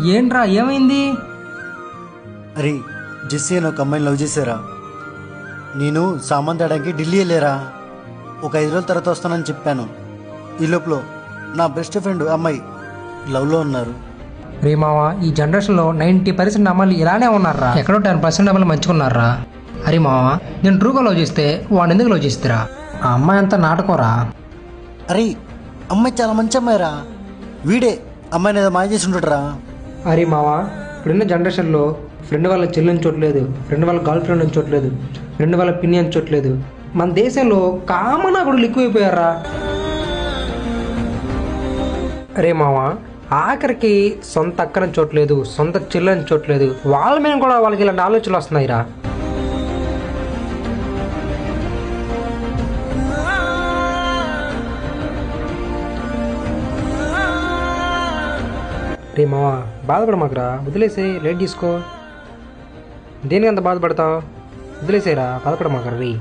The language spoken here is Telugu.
ఏంట్రా ఏమైంది? అరే జెస్సీ అని ఒక అమ్మాయిని లవ్ చేశారా. నేను సామాన్ తేడానికి ఢిల్లీ వెళ్ళారా. ఒక 5 రోజుల తర్వాత వస్తానని చెప్పాను. ఈ లోపల నా బెస్ట్ ఫ్రెండ్ అమ్మాయి లవ్లో ఉన్నారు. రే మావా, ఈ జనరేషన్లో 90% అమ్మాయిలు ఇలానే ఉన్నారా. ఎక్కడో 10% అమ్మాయిలు మంచుకున్నారా. అరే మావా, నేను ట్రూగా లవ్ చేస్తే వాడిని ఎందుకు లవ్ చేస్తారా? ఆ అమ్మాయి అంతా నాటకోరా. అరే అమ్మాయి చాలా మంచి అమ్మాయిరా. వీడే అమ్మాయిని ఏదో మాయ చేసి ఉంటాడురా. అరే మావా, ఇప్పుడున్న జనరేషన్లో ఫ్రెండ్ వాళ్ళ చెల్లిని చూడలేదు, ఫ్రెండ్ వాళ్ళ గర్ల్ ఫ్రెండ్ అని చూడలేదు, ఫ్రెండ్ వాళ్ళ పిన్ని అని చూడలేదు. మన దేశంలో కామనాగుడులు ఎక్కువైపోయారా. అరే మావా, ఆఖరికి సొంత అక్కని చూడలేదు, సొంత చెల్లని చూడలేదు. వాళ్ళ మీద కూడా వాళ్ళకి ఇలాంటి ఆలోచనలు వస్తున్నాయిరా. రే మావా, బాధపడమాకరా, వదిలేసే, లైట్ తీసుకో. దేనికి అంత బాధపడతావు? వదిలేసేరా, బాధపడమాకరా రీ.